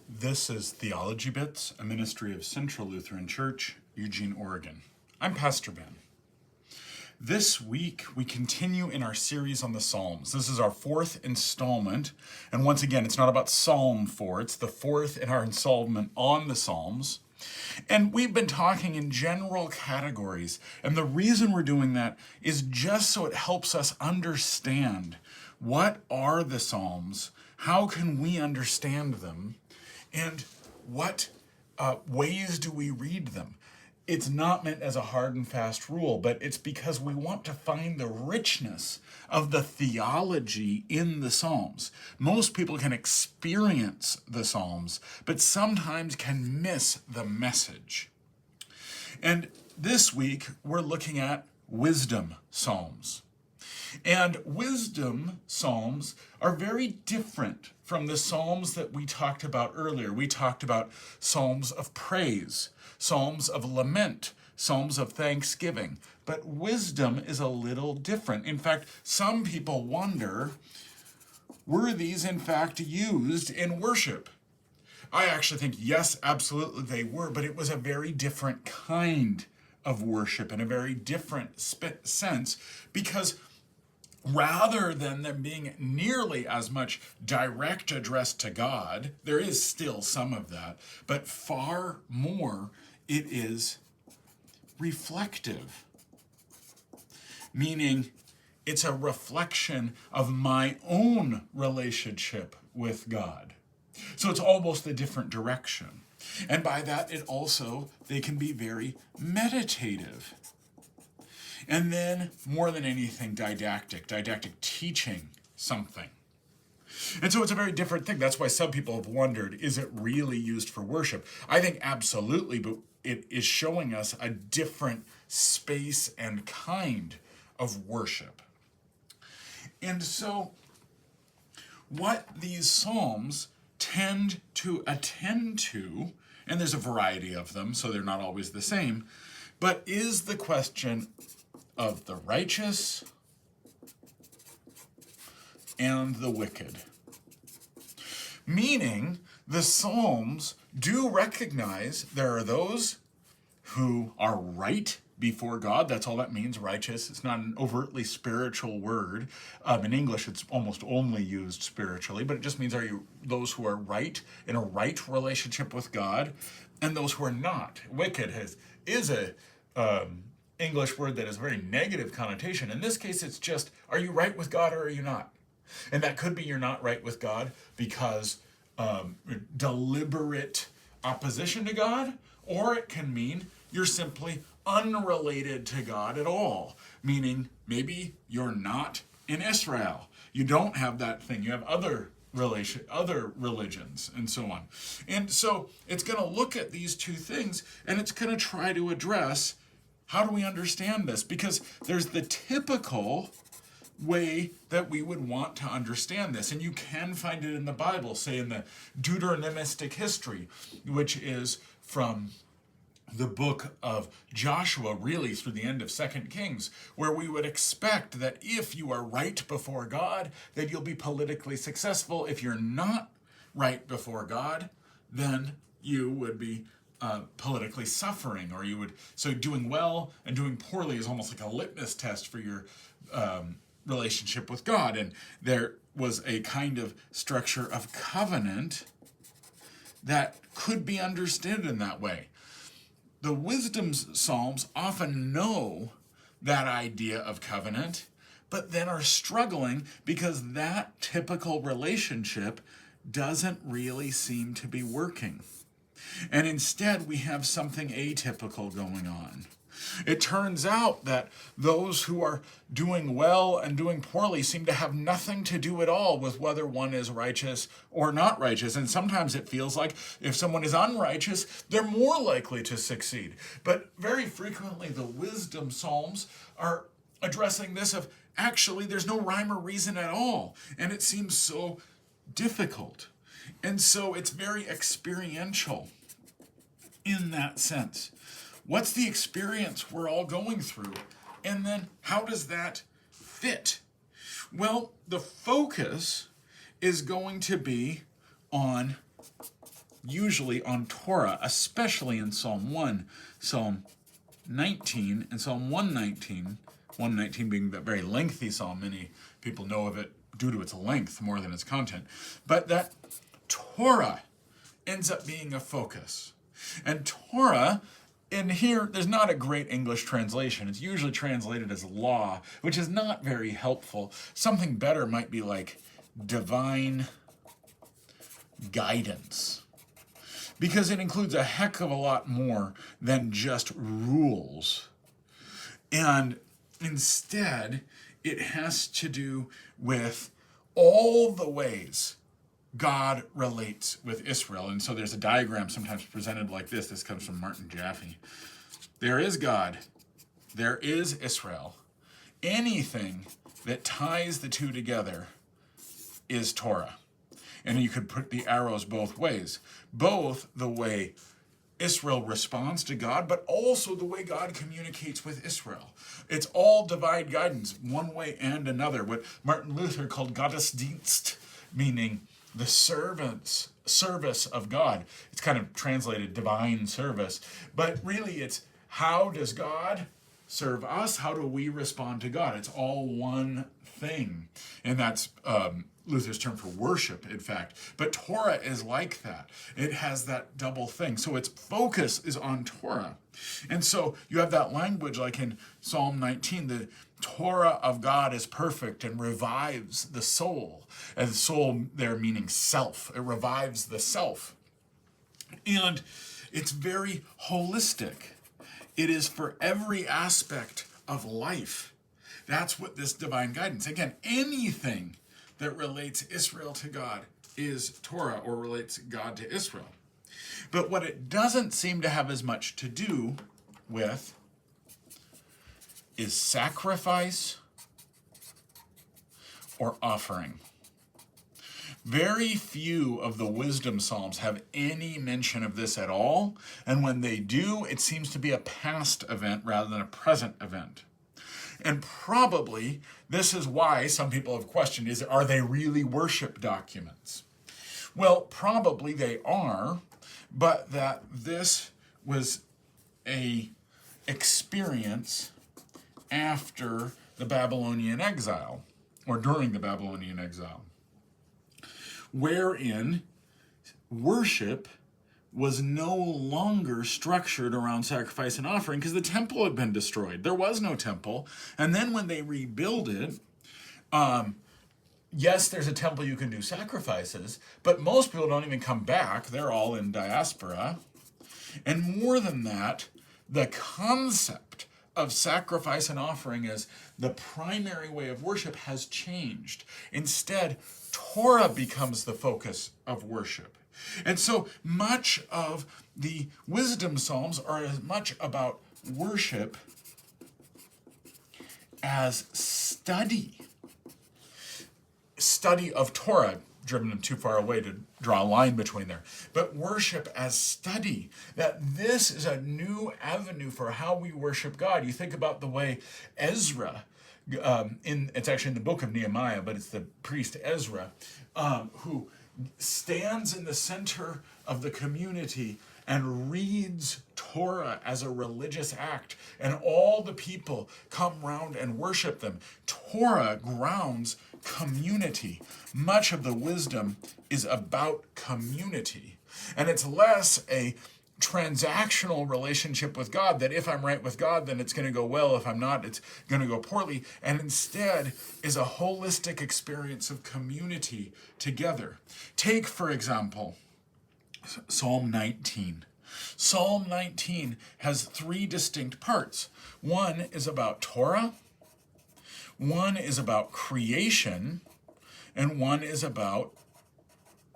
This is Theology Bits, a ministry of Central Lutheran Church, Eugene, Oregon. I'm Pastor Ben. This week, we continue in our series on the Psalms. This is our fourth installment, and once again, it's not about Psalm 4, it's the fourth in our installment on the Psalms. And we've been talking in general categories, and the reason we're doing that is just so it helps us understand what are the Psalms, how can we understand them, and what ways do we read them? It's not meant as a hard and fast rule, but it's because we want to find the richness of the theology in the Psalms. Most people can experience the Psalms, but sometimes can miss the message. And this week, we're looking at wisdom Psalms. And wisdom Psalms are very different from the Psalms that we talked about earlier. We talked about Psalms of praise, Psalms of lament, Psalms of thanksgiving. But wisdom is a little different. In fact, some people wonder, were these in fact used in worship? I actually think, yes, absolutely they were, but it was a very different kind of worship in a very different sense, because rather than them being nearly as much direct address to God, there is still some of that, but far more it is reflective, meaning it's a reflection of my own relationship with God. So it's almost a different direction. And by that, they can be very meditative. And then, more than anything, didactic teaching something. And so it's a very different thing. That's why some people have wondered, is it really used for worship? I think absolutely, but it is showing us a different space and kind of worship. And so, what these Psalms tend to attend to, and there's a variety of them, so they're not always the same, but is the question of the righteous and the wicked. Meaning, the Psalms do recognize there are those who are right before God. That's all that means, righteous. It's not an overtly spiritual word. In English, it's almost only used spiritually, but it just means those who are right, in a right relationship with God, and those who are not. Wicked is a English word that has a very negative connotation. In this case, it's just, are you right with God or are you not? And that could be you're not right with God because deliberate opposition to God, or it can mean you're simply unrelated to God at all, meaning maybe you're not in Israel. You don't have that thing. You have other religions, and so on. And so it's going to look at these two things, and it's going to try to address, how do we understand this? Because there's the typical way that we would want to understand this, and you can find it in the Bible, say in the Deuteronomistic history, which is from the book of Joshua, really through the end of 2 Kings, where we would expect that if you are right before God, that you'll be politically successful. If you're not right before God, then you would be politically suffering, or so doing well and doing poorly is almost like a litmus test for your relationship with God. And there was a kind of structure of covenant that could be understood in that way. The wisdom Psalms often know that idea of covenant, but then are struggling because that typical relationship doesn't really seem to be working. And instead, we have something atypical going on. It turns out that those who are doing well and doing poorly seem to have nothing to do at all with whether one is righteous or not righteous. And sometimes it feels like if someone is unrighteous, they're more likely to succeed. But very frequently, the wisdom Psalms are addressing this of, actually, there's no rhyme or reason at all. And it seems so difficult. And so it's very experiential in that sense. What's the experience we're all going through? And then how does that fit? Well, the focus is going to be on usually on Torah, especially in Psalm 1, Psalm 19, and Psalm 119. 119 being that very lengthy psalm. Many people know of it due to its length more than its content. But that Torah ends up being a focus. And Torah, in here, there's not a great English translation. It's usually translated as law, which is not very helpful. Something better might be like divine guidance, because it includes a heck of a lot more than just rules. And instead, it has to do with all the ways God relates with Israel. And so there's a diagram sometimes presented like this. This comes from Martin Jaffe. There is God. There is Israel. Anything that ties the two together is Torah. And you could put the arrows both ways. Both the way Israel responds to God, but also the way God communicates with Israel. It's all divine guidance, one way and another. What Martin Luther called Gottesdienst, meaning the service of God. It's kind of translated divine service, but really it's how does God serve us? How do we respond to God? It's all one thing. And that's Luther's term for worship, in fact. But Torah is like that. It has that double thing. So its focus is on Torah. And so you have that language like in Psalm 19, the Torah of God is perfect and revives the soul. And the soul there meaning self. It revives the self. And it's very holistic. It is for every aspect of life. That's what this divine guidance. Again, anything that relates Israel to God is Torah, or relates God to Israel. But what it doesn't seem to have as much to do with is sacrifice or offering. Very few of the wisdom psalms have any mention of this at all, and when they do, it seems to be a past event rather than a present event. And probably this is why some people have questioned, are they really worship documents? Well, probably they are, but that this was a experience after the Babylonian exile, or during the Babylonian exile, wherein worship was no longer structured around sacrifice and offering because the temple had been destroyed. There was no temple. And then when they rebuild it, yes, there's a temple you can do sacrifices, but most people don't even come back. They're all in diaspora. And more than that, the concept of sacrifice and offering as the primary way of worship has changed. Instead, Torah becomes the focus of worship. And so much of the wisdom psalms are as much about worship as study of Torah, driven them too far away to draw a line between there. But worship as study, that this is a new avenue for how we worship God. You think about the way Ezra, it's actually in the book of Nehemiah, but it's the priest Ezra, who stands in the center of the community and reads Torah as a religious act, and all the people come round and worship them. Torah grounds community. Much of the wisdom is about community, and it's less a transactional relationship with God, that if I'm right with God, then it's going to go well. If I'm not, it's going to go poorly. And instead is a holistic experience of community together. Take, for example, Psalm 19. Psalm 19 has three distinct parts. One is about Torah, one is about creation, and one is about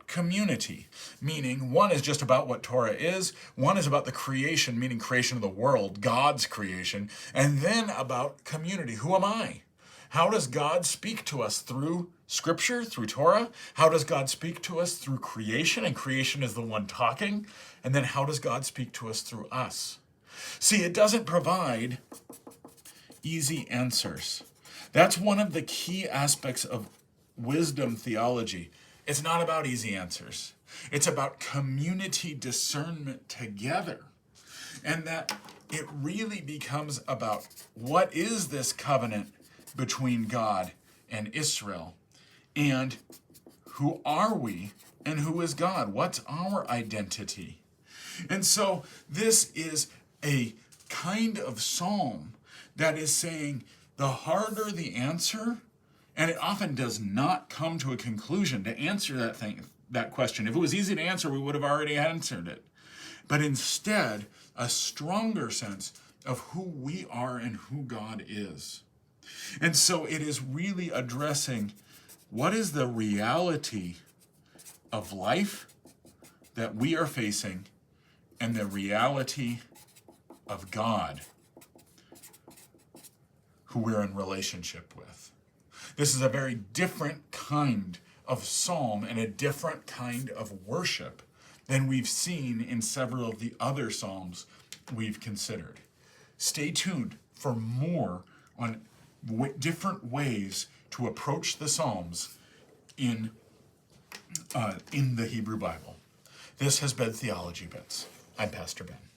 community, meaning one is just about what Torah is, one is about the creation, meaning creation of the world, God's creation, and then about community. Who am I? How does God speak to us through Scripture, through Torah? How does God speak to us through creation? And creation is the one talking. And then how does God speak to us through us? See, it doesn't provide easy answers. That's one of the key aspects of wisdom theology. It's not about easy answers. It's about community discernment together. And that it really becomes about what is this covenant between God and Israel, and who are we and who is God? What's our identity? And so this is a kind of psalm that is saying the harder the answer, and it often does not come to a conclusion to answer that question. If it was easy to answer, we would have already answered it. But instead, a stronger sense of who we are and who God is. And so it is really addressing what is the reality of life that we are facing and the reality of God who we're in relationship with. This is a very different kind of psalm and a different kind of worship than we've seen in several of the other psalms we've considered. Stay tuned for more on different ways to approach the Psalms in the Hebrew Bible. This has been Theology Bits. I'm Pastor Ben.